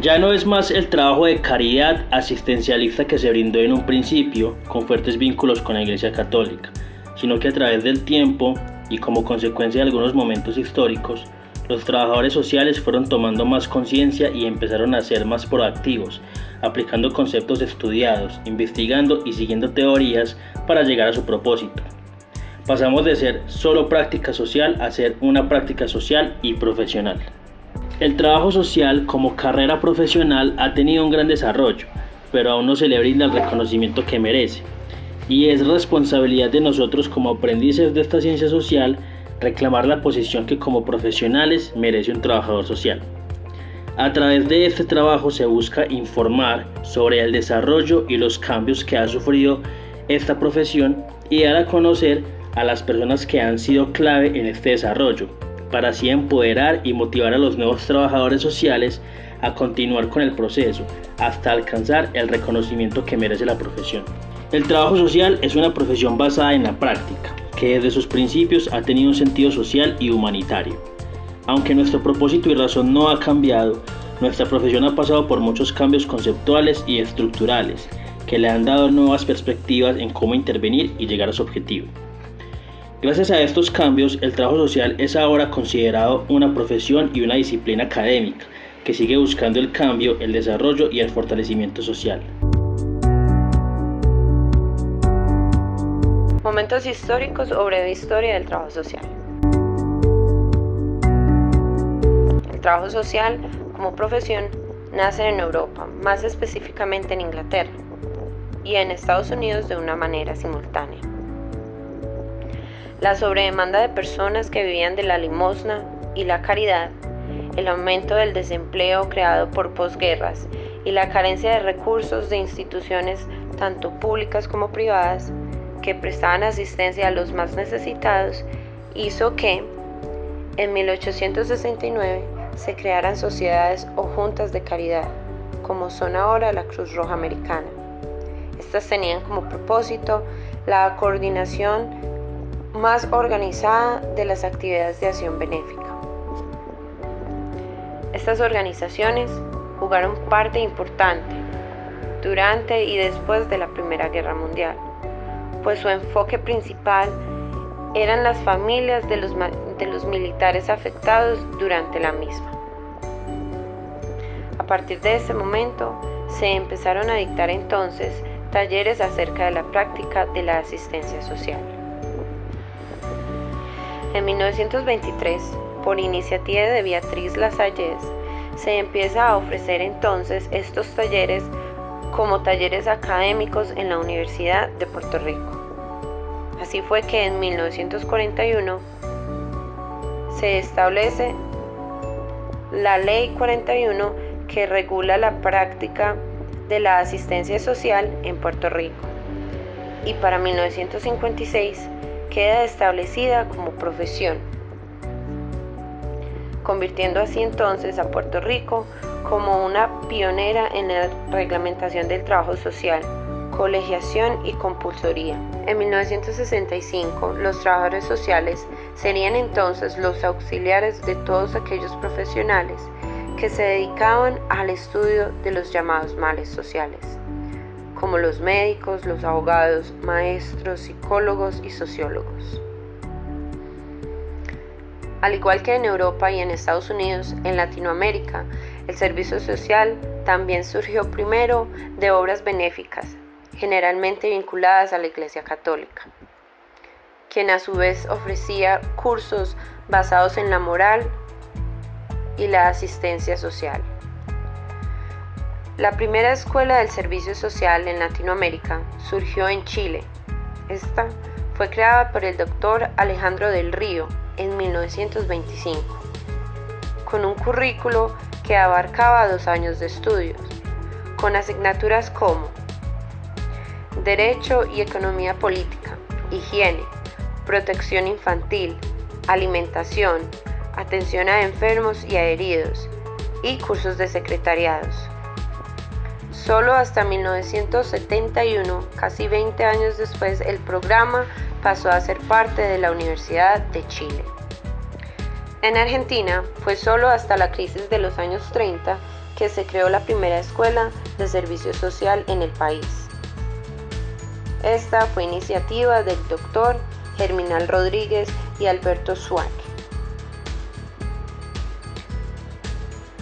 Ya no es más el trabajo de caridad asistencialista que se brindó en un principio con fuertes vínculos con la Iglesia Católica, sino que a través del tiempo y como consecuencia de algunos momentos históricos, los trabajadores sociales fueron tomando más conciencia y empezaron a ser más proactivos, aplicando conceptos estudiados, investigando y siguiendo teorías para llegar a su propósito. Pasamos de ser solo práctica social a ser una práctica social y profesional. El trabajo social como carrera profesional ha tenido un gran desarrollo, pero aún no se le brinda el reconocimiento que merece. Y es responsabilidad de nosotros como aprendices de esta ciencia social reclamar la posición que como profesionales merece un trabajador social. A través de este trabajo se busca informar sobre el desarrollo y los cambios que ha sufrido esta profesión y dar a conocer a las personas que han sido clave en este desarrollo, para así empoderar y motivar a los nuevos trabajadores sociales a continuar con el proceso hasta alcanzar el reconocimiento que merece la profesión. El trabajo social es una profesión basada en la práctica, que desde sus principios ha tenido un sentido social y humanitario. Aunque nuestro propósito y razón no ha cambiado, nuestra profesión ha pasado por muchos cambios conceptuales y estructurales que le han dado nuevas perspectivas en cómo intervenir y llegar a su objetivo. Gracias a estos cambios, el trabajo social es ahora considerado una profesión y una disciplina académica que sigue buscando el cambio, el desarrollo y el fortalecimiento social. Momentos históricos o breve historia del trabajo social. El trabajo social como profesión nace en Europa, más específicamente en Inglaterra, y en Estados Unidos de una manera simultánea. La sobredemanda de personas que vivían de la limosna y la caridad, el aumento del desempleo creado por posguerras y la carencia de recursos de instituciones tanto públicas como privadas que prestaban asistencia a los más necesitados hizo que en 1869 se crearan sociedades o juntas de caridad, como son ahora la Cruz Roja Americana. Estas tenían como propósito la coordinación más organizada de las actividades de acción benéfica. Estas organizaciones jugaron parte importante durante y después de la Primera Guerra Mundial, pues su enfoque principal eran las familias de los militares afectados durante la misma. A partir de ese momento se empezaron a dictar entonces talleres acerca de la práctica de la asistencia social. En 1923, por iniciativa de Beatriz Lasallés, se empieza a ofrecer entonces estos talleres como talleres académicos en la Universidad de Puerto Rico. Así fue que en 1941 se establece la Ley 41 que regula la práctica de la asistencia social en Puerto Rico, y para 1956 queda establecida como profesión, convirtiendo así entonces a Puerto Rico como una pionera en la reglamentación del trabajo social, colegiación y compulsoría. En 1965, los trabajadores sociales serían entonces los auxiliares de todos aquellos profesionales que se dedicaban al estudio de los llamados males sociales, como los médicos, los abogados, maestros, psicólogos y sociólogos. Al igual que en Europa y en Estados Unidos, en Latinoamérica, el servicio social también surgió primero de obras benéficas, generalmente vinculadas a la Iglesia Católica, quien a su vez ofrecía cursos basados en la moral y la asistencia social. La primera escuela del servicio social en Latinoamérica surgió en Chile. Esta fue creada por el doctor Alejandro del Río en 1925, con un currículo que abarcaba 2 años de estudios, con asignaturas como Derecho y Economía Política, Higiene, Protección Infantil, Alimentación, Atención a enfermos y a heridos, y cursos de secretariados. Solo hasta 1971, casi 20 años después, el programa pasó a ser parte de la Universidad de Chile. En Argentina fue solo hasta la crisis de los años 30 que se creó la primera escuela de servicio social en el país. Esta fue iniciativa del doctor Germinal Rodríguez y Alberto Schwank.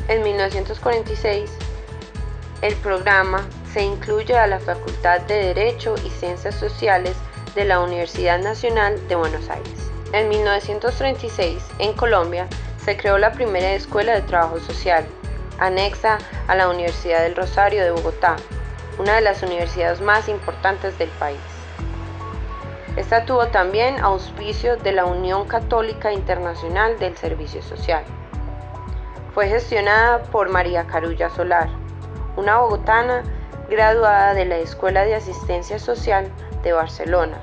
En 1946, el programa se incluye a la Facultad de Derecho y Ciencias Sociales de la Universidad Nacional de Buenos Aires. En 1936, en Colombia, se creó la primera escuela de trabajo social, anexa a la Universidad del Rosario de Bogotá, una de las universidades más importantes del país. Esta tuvo también auspicio de la Unión Católica Internacional del Servicio Social. Fue gestionada por María Carulla Solar, una bogotana graduada de la Escuela de Asistencia Social de Barcelona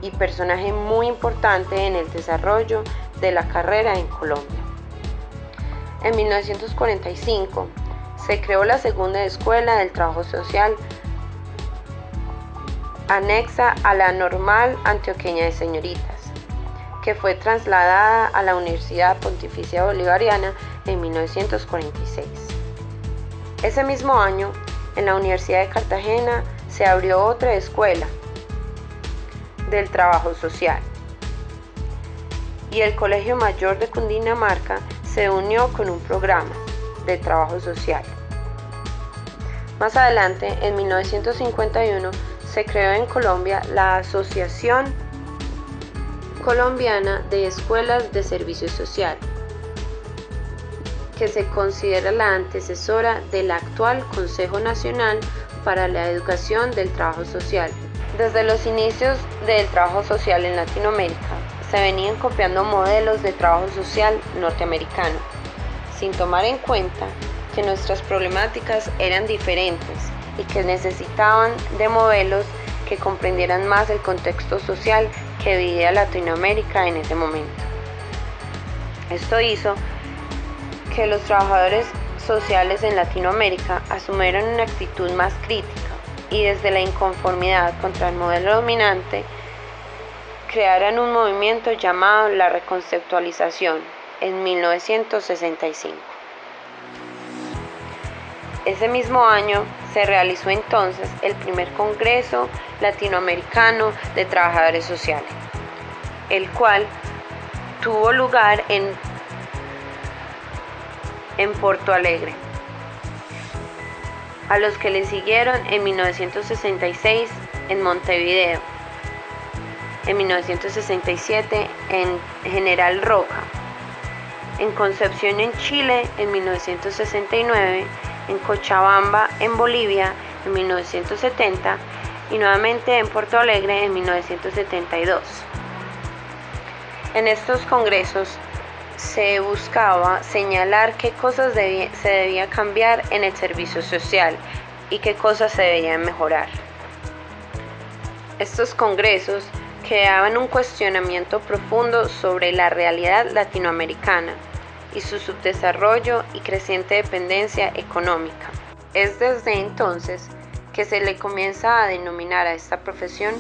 y personaje muy importante en el desarrollo de la carrera en Colombia. En 1945 se creó la segunda Escuela del Trabajo Social anexa a la Normal Antioqueña de Señoritas, que fue trasladada a la Universidad Pontificia Bolivariana en 1946. Ese mismo año, en la Universidad de Cartagena se abrió otra escuela del trabajo social y el Colegio Mayor de Cundinamarca se unió con un programa de trabajo social. Más adelante, en 1951, se creó en Colombia la Asociación Colombiana de Escuelas de Servicio Social, que se considera la antecesora del actual Consejo Nacional para la Educación del Trabajo Social. Desde los inicios del trabajo social en Latinoamérica, se venían copiando modelos de trabajo social norteamericano, sin tomar en cuenta que nuestras problemáticas eran diferentes y que necesitaban de modelos que comprendieran más el contexto social que vivía Latinoamérica en ese momento. Esto hizo que los trabajadores sociales en Latinoamérica asumieran una actitud más crítica y desde la inconformidad contra el modelo dominante crearan un movimiento llamado la reconceptualización en 1965. Ese mismo año se realizó entonces el primer Congreso Latinoamericano de Trabajadores Sociales, el cual tuvo lugar en Porto Alegre, a los que le siguieron en 1966 en Montevideo, en 1967 en General Roca, en Concepción en Chile en 1969, en Cochabamba en Bolivia en 1970 y nuevamente en Porto Alegre en 1972. En estos congresos se buscaba señalar qué cosas se debía cambiar en el servicio social y qué cosas se debían mejorar. Estos congresos creaban un cuestionamiento profundo sobre la realidad latinoamericana y su subdesarrollo y creciente dependencia económica. Es desde entonces que se le comienza a denominar a esta profesión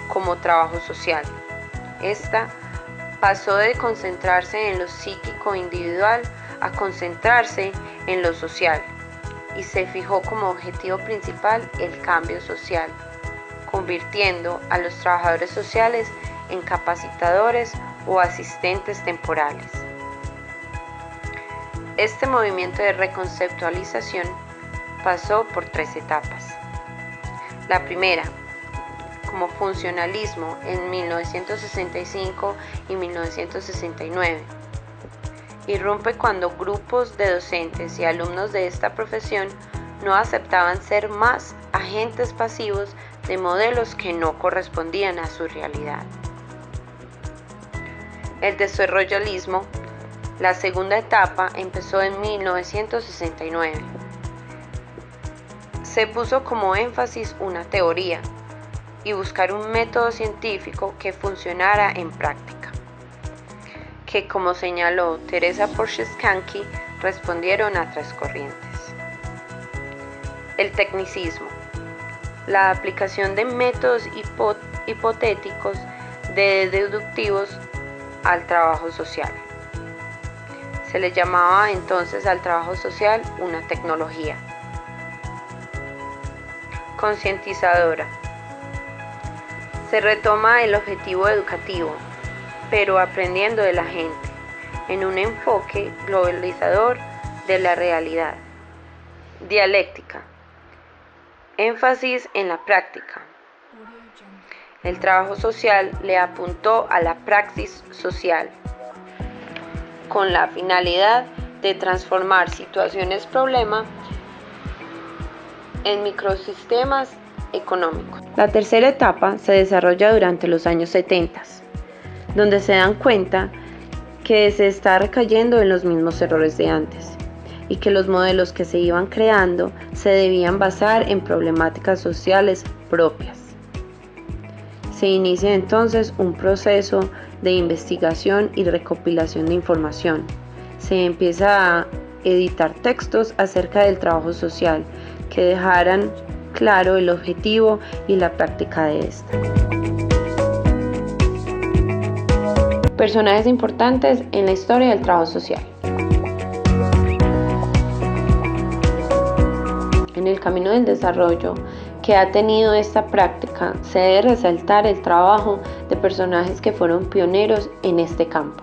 como trabajo social. Esta pasó de concentrarse en lo psíquico individual a concentrarse en lo social y se fijó como objetivo principal el cambio social, convirtiendo a los trabajadores sociales en capacitadores o asistentes temporales. Este movimiento de reconceptualización pasó por 3 etapas. La primera, como funcionalismo en 1965 y 1969. Irrumpe cuando grupos de docentes y alumnos de esta profesión no aceptaban ser más agentes pasivos de modelos que no correspondían a su realidad. El desarrollismo, la segunda etapa, empezó en 1969. Se puso como énfasis una teoría y buscar un método científico que funcionara en práctica, que, como señaló Teresa Porcescanchi, respondieron a 3 corrientes. El tecnicismo, la aplicación de métodos hipotéticos deductivos al trabajo social. Se le llamaba entonces al trabajo social una tecnología. Concientizadora. Se retoma el objetivo educativo, pero aprendiendo de la gente, en un enfoque globalizador de la realidad. Dialéctica. Énfasis en la práctica. El trabajo social le apuntó a la praxis social, con la finalidad de transformar situaciones problema en microsistemas económicos. La tercera etapa se desarrolla durante los años 70, donde se dan cuenta que se está recayendo en los mismos errores de antes y que los modelos que se iban creando se debían basar en problemáticas sociales propias. Se inicia entonces un proceso de investigación y recopilación de información. Se empieza a editar textos acerca del trabajo social que dejaran claro el objetivo y la práctica de esta. Personajes importantes en la historia del trabajo social. En el camino del desarrollo que ha tenido esta práctica, se debe resaltar el trabajo de personajes que fueron pioneros en este campo,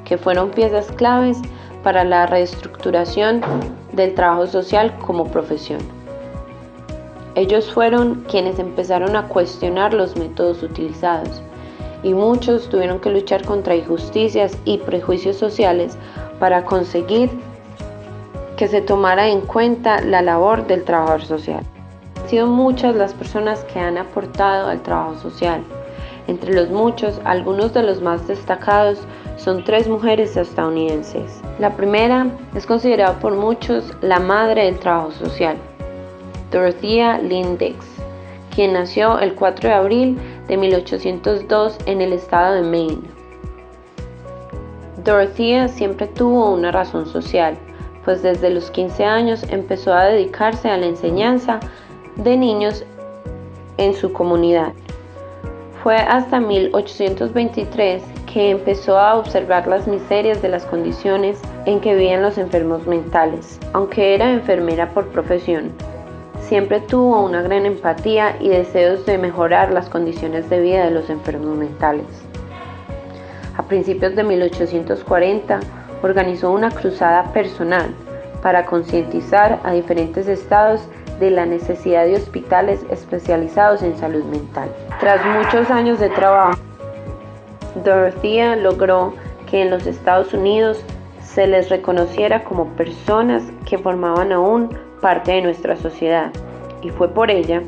que fueron piezas claves para la reestructuración del trabajo social como profesión. Ellos fueron quienes empezaron a cuestionar los métodos utilizados, y muchos tuvieron que luchar contra injusticias y prejuicios sociales para conseguir que se tomara en cuenta la labor del trabajador social. Han sido muchas las personas que han aportado al trabajo social. Entre los muchos, algunos de los más destacados son 3 mujeres estadounidenses. La primera es considerada por muchos la madre del trabajo social, Dorothea Lynn Dix, quien nació el 4 de abril de 1802 en el estado de Maine. Dorothea siempre tuvo una razón social, pues desde los 15 años empezó a dedicarse a la enseñanza de niños en su comunidad. Fue hasta 1823 que empezó a observar las miserias de las condiciones en que vivían los enfermos mentales. Aunque era enfermera por profesión, siempre tuvo una gran empatía y deseos de mejorar las condiciones de vida de los enfermos mentales. A principios de 1840, organizó una cruzada personal para concientizar a diferentes estados de la necesidad de hospitales especializados en salud mental. Tras muchos años de trabajo, Dorothea logró que en los Estados Unidos se les reconociera como personas que formaban aún parte de nuestra sociedad, y fue por ella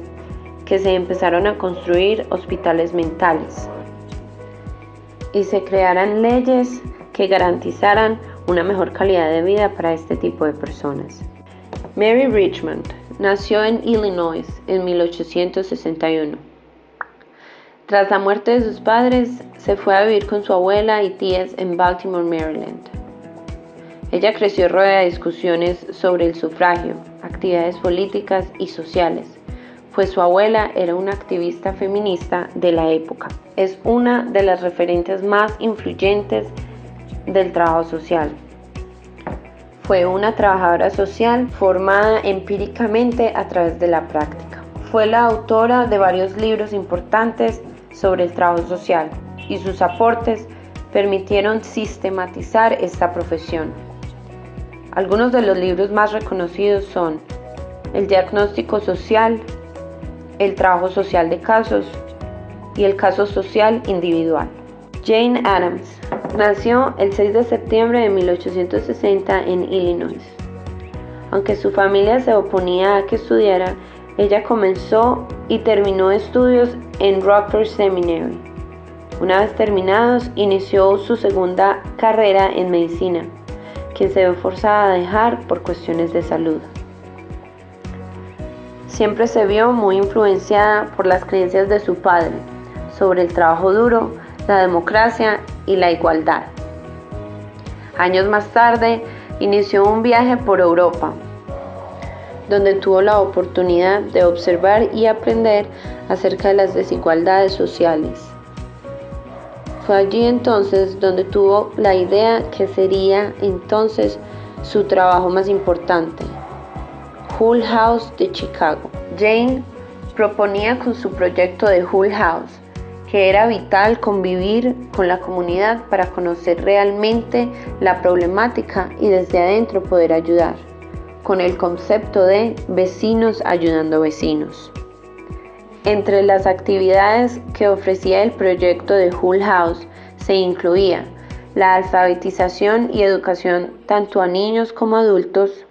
que se empezaron a construir hospitales mentales y se crearan leyes que garantizaran una mejor calidad de vida para este tipo de personas. Mary Richmond nació en Illinois en 1861. Tras la muerte de sus padres, se fue a vivir con su abuela y tías en Baltimore, Maryland. Ella creció rodeada de discusiones sobre el sufragio, actividades políticas y sociales, pues su abuela era una activista feminista de la época. Es una de las referentes más influyentes del trabajo social. Fue una trabajadora social formada empíricamente a través de la práctica. Fue la autora de varios libros importantes sobre el trabajo social y sus aportes permitieron sistematizar esta profesión. Algunos de los libros más reconocidos son El diagnóstico social, El trabajo social de casos y El caso social individual. Jane Addams nació el 6 de septiembre de 1860 en Illinois. Aunque su familia se oponía a que estudiara, ella comenzó y terminó estudios en Rockford Seminary. Una vez terminados, inició su segunda carrera en medicina, que se vio forzada a dejar por cuestiones de salud. Siempre se vio muy influenciada por las creencias de su padre sobre el trabajo duro, la democracia y la igualdad. Años más tarde, inició un viaje por Europa, donde tuvo la oportunidad de observar y aprender acerca de las desigualdades sociales. Fue allí entonces donde tuvo la idea que sería entonces su trabajo más importante, Hull House de Chicago. Jane proponía con su proyecto de Hull House que era vital convivir con la comunidad para conocer realmente la problemática y desde adentro poder ayudar, con el concepto de vecinos ayudando vecinos. Entre las actividades que ofrecía el proyecto de Hull House se incluía la alfabetización y educación tanto a niños como adultos,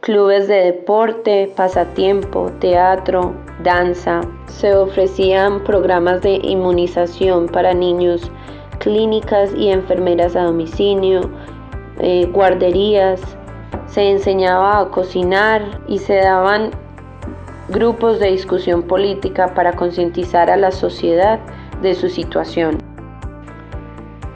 clubes de deporte, pasatiempo, teatro, danza. Se ofrecían programas de inmunización para niños, clínicas y enfermeras a domicilio, guarderías. Se enseñaba a cocinar y se daban grupos de discusión política para concientizar a la sociedad de su situación.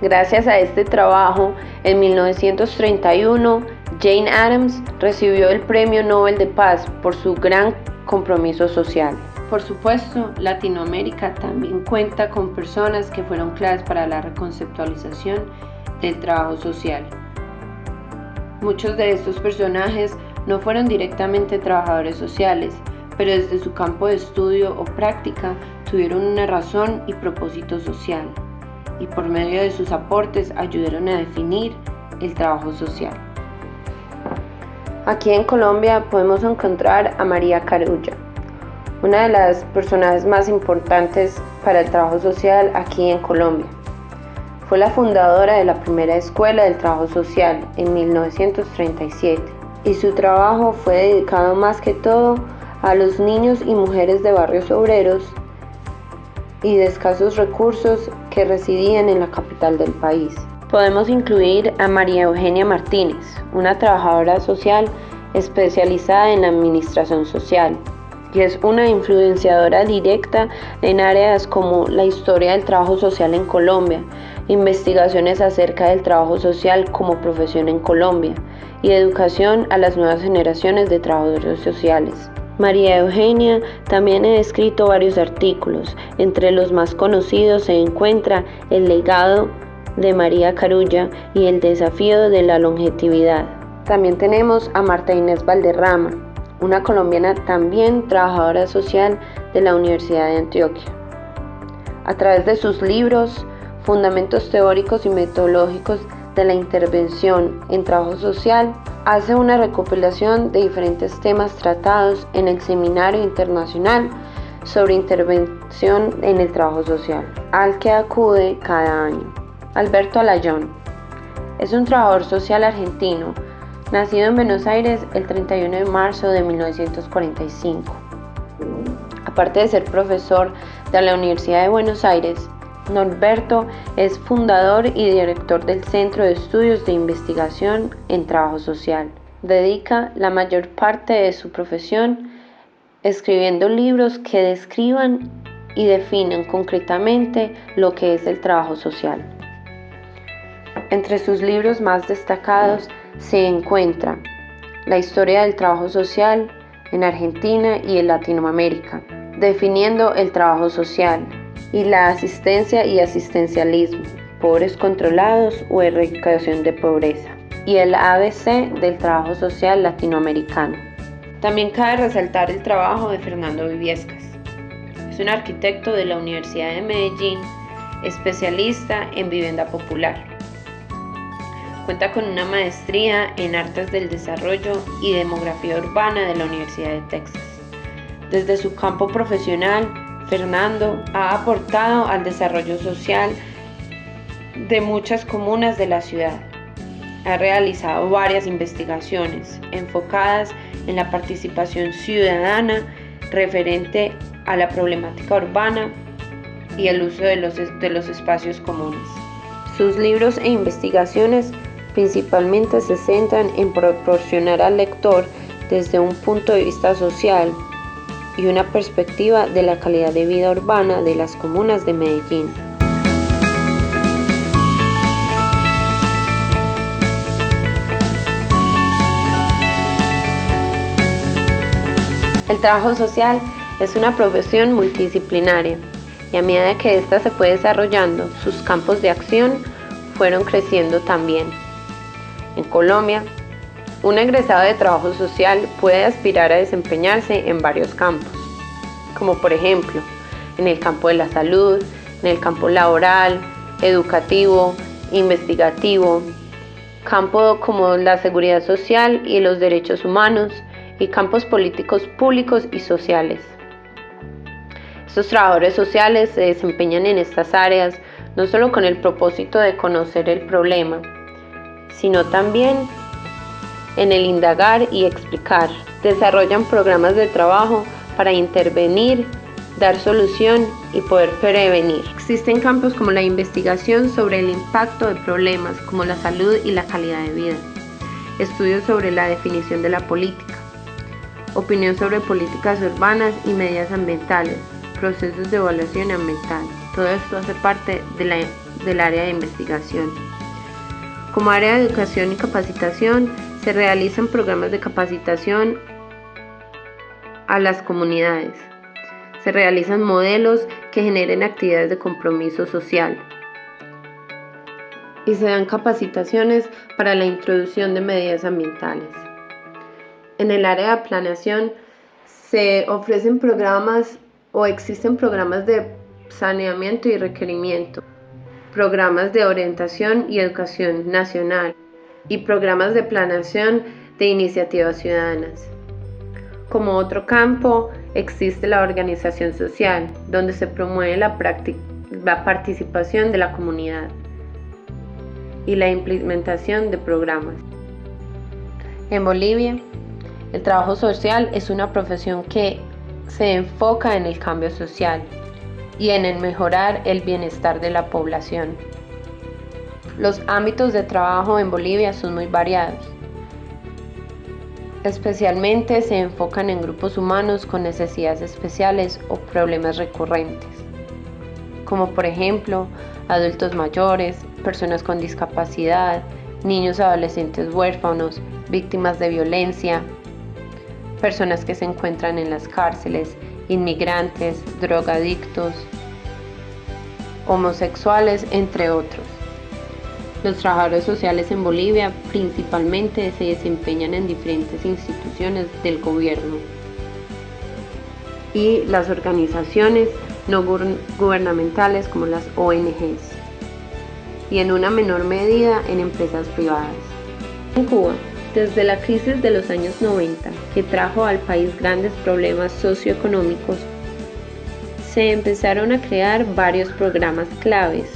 Gracias a este trabajo, en 1931, Jane Addams recibió el Premio Nobel de Paz por su gran compromiso social. Por supuesto, Latinoamérica también cuenta con personas que fueron claves para la reconceptualización del trabajo social. Muchos de estos personajes no fueron directamente trabajadores sociales, pero desde su campo de estudio o práctica tuvieron una razón y propósito social, y por medio de sus aportes ayudaron a definir el trabajo social. Aquí en Colombia podemos encontrar a María Carulla, una de las personajes más importantes para el trabajo social aquí en Colombia. Fue la fundadora de la primera escuela del trabajo social en 1937 y su trabajo fue dedicado más que todo a los niños y mujeres de barrios obreros y de escasos recursos que residían en la capital del país. Podemos incluir a María Eugenia Martínez, una trabajadora social especializada en la administración social, y es una influenciadora directa en áreas como la historia del trabajo social en Colombia, investigaciones acerca del trabajo social como profesión en Colombia y educación a las nuevas generaciones de trabajadores sociales. María Eugenia también ha escrito varios artículos. Entre los más conocidos se encuentra El legado de María Carulla y El desafío de la longevidad. También tenemos a Marta Inés Valderrama, una colombiana también trabajadora social de la Universidad de Antioquia. A través de sus libros, Fundamentos teóricos y metodológicos de la intervención en trabajo social, hace una recopilación de diferentes temas tratados en el Seminario Internacional sobre Intervención en el Trabajo Social, al que acude cada año. Alberto Alayón es un trabajador social argentino, nacido en Buenos Aires el 31 de marzo de 1945. Aparte de ser profesor de la Universidad de Buenos Aires, Norberto es fundador y director del Centro de Estudios de Investigación en Trabajo Social. Dedica la mayor parte de su profesión escribiendo libros que describan y definan concretamente lo que es el trabajo social. Entre sus libros más destacados se encuentra La historia del trabajo social en Argentina y en Latinoamérica, definiendo el trabajo social, y la asistencia y asistencialismo, pobres controlados o erradicación de pobreza, y el ABC del trabajo social latinoamericano. También cabe resaltar el trabajo de Fernando Viviescas. Es un arquitecto de la Universidad de Medellín, especialista en vivienda popular. Cuenta con una maestría en Artes del Desarrollo y Demografía Urbana de la Universidad de Texas. Desde su campo profesional, Fernando ha aportado al desarrollo social de muchas comunas de la ciudad. Ha realizado varias investigaciones enfocadas en la participación ciudadana referente a la problemática urbana y el uso de los espacios comunes. Sus libros e investigaciones principalmente se centran en proporcionar al lector desde un punto de vista social y una perspectiva de la calidad de vida urbana de las comunas de Medellín. El trabajo social es una profesión multidisciplinaria y a medida que ésta se fue desarrollando, sus campos de acción fueron creciendo también. En Colombia, un egresado de trabajo social puede aspirar a desempeñarse en varios campos, como por ejemplo, en el campo de la salud, en el campo laboral, educativo, investigativo, campo como la seguridad social y los derechos humanos, y campos políticos públicos y sociales. Estos trabajadores sociales se desempeñan en estas áreas no solo con el propósito de conocer el problema, sino también en el indagar y explicar. Desarrollan programas de trabajo para intervenir, dar solución y poder prevenir. Existen campos como la investigación sobre el impacto de problemas como la salud y la calidad de vida, estudios sobre la definición de la política, opinión sobre políticas urbanas y medidas ambientales, procesos de evaluación ambiental. Todo esto hace parte del área de investigación. Como área de educación y capacitación, se realizan programas de capacitación a las comunidades. Se realizan modelos que generen actividades de compromiso social. Y se dan capacitaciones para la introducción de medidas ambientales. En el área de planeación se ofrecen programas o existen programas de saneamiento y requerimiento, programas de orientación y educación nacional y programas de planeación de iniciativas ciudadanas. Como otro campo existe la organización social, donde se promueve la participación de la comunidad y la implementación de programas. En Bolivia, el trabajo social es una profesión que se enfoca en el cambio social y en el mejorar el bienestar de la población. Los ámbitos de trabajo en Bolivia son muy variados. Especialmente se enfocan en grupos humanos con necesidades especiales o problemas recurrentes, como por ejemplo adultos mayores, personas con discapacidad, niños y adolescentes huérfanos, víctimas de violencia, personas que se encuentran en las cárceles, inmigrantes, drogadictos, homosexuales, entre otros. Los trabajadores sociales en Bolivia principalmente se desempeñan en diferentes instituciones del gobierno y las organizaciones no gubernamentales como las ONGs, y en una menor medida en empresas privadas. En Cuba, desde la crisis de los años 90, que trajo al país grandes problemas socioeconómicos, se empezaron a crear varios programas claves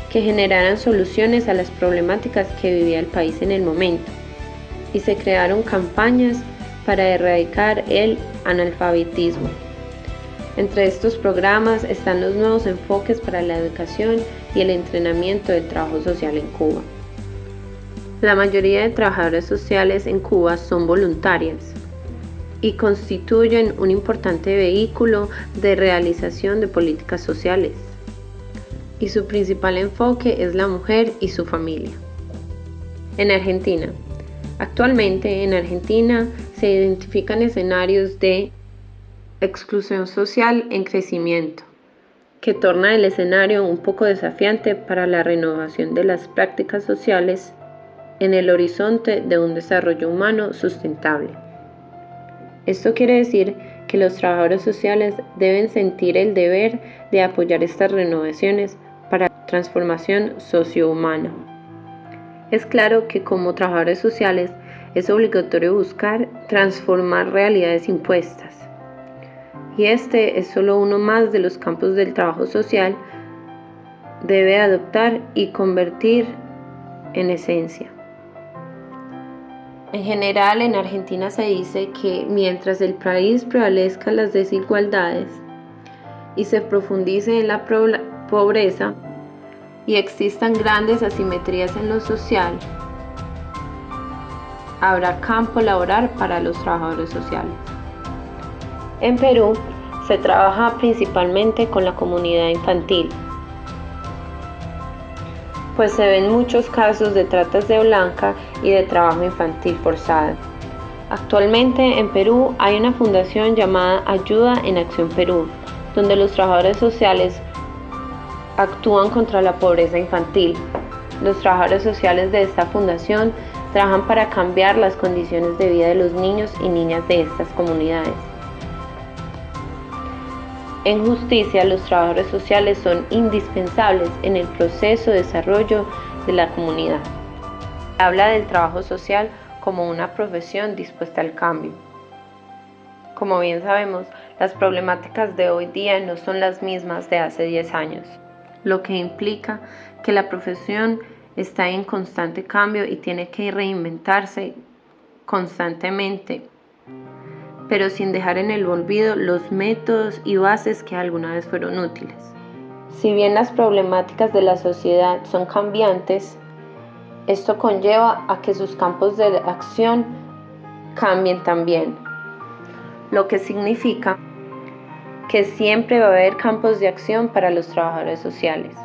que generaran soluciones a las problemáticas que vivía el país en el momento, y se crearon campañas para erradicar el analfabetismo. Entre estos programas están los nuevos enfoques para la educación y el entrenamiento del trabajo social en Cuba. La mayoría de trabajadores sociales en Cuba son voluntarias y constituyen un importante vehículo de realización de políticas sociales, y su principal enfoque es la mujer y su familia. En Argentina. Actualmente en Argentina se identifican escenarios de exclusión social en crecimiento, que torna el escenario un poco desafiante para la renovación de las prácticas sociales en el horizonte de un desarrollo humano sustentable. Esto quiere decir que los trabajadores sociales deben sentir el deber de apoyar estas renovaciones para la transformación sociohumana. Es claro que como trabajadores sociales es obligatorio buscar transformar realidades impuestas, y este es solo uno más de los campos del trabajo social debe adoptar y convertir en esencia. En general, en Argentina se dice que mientras el país prevalezcan las desigualdades y se profundice en la pobreza y existan grandes asimetrías en lo social, habrá campo laboral para los trabajadores sociales. En Perú se trabaja principalmente con la comunidad infantil, pues se ven muchos casos de tratas de blanca y de trabajo infantil forzado. Actualmente en Perú hay una fundación llamada Ayuda en Acción Perú, donde los trabajadores sociales actúan contra la pobreza infantil. Los trabajadores sociales de esta fundación trabajan para cambiar las condiciones de vida de los niños y niñas de estas comunidades. En justicia, los trabajadores sociales son indispensables en el proceso de desarrollo de la comunidad. Habla del trabajo social como una profesión dispuesta al cambio. Como bien sabemos, las problemáticas de hoy día no son las mismas de hace 10 años, lo que implica que la profesión está en constante cambio y tiene que reinventarse constantemente, pero sin dejar en el olvido los métodos y bases que alguna vez fueron útiles. Si bien las problemáticas de la sociedad son cambiantes, esto conlleva a que sus campos de acción cambien también, lo que significa que siempre va a haber campos de acción para los trabajadores sociales.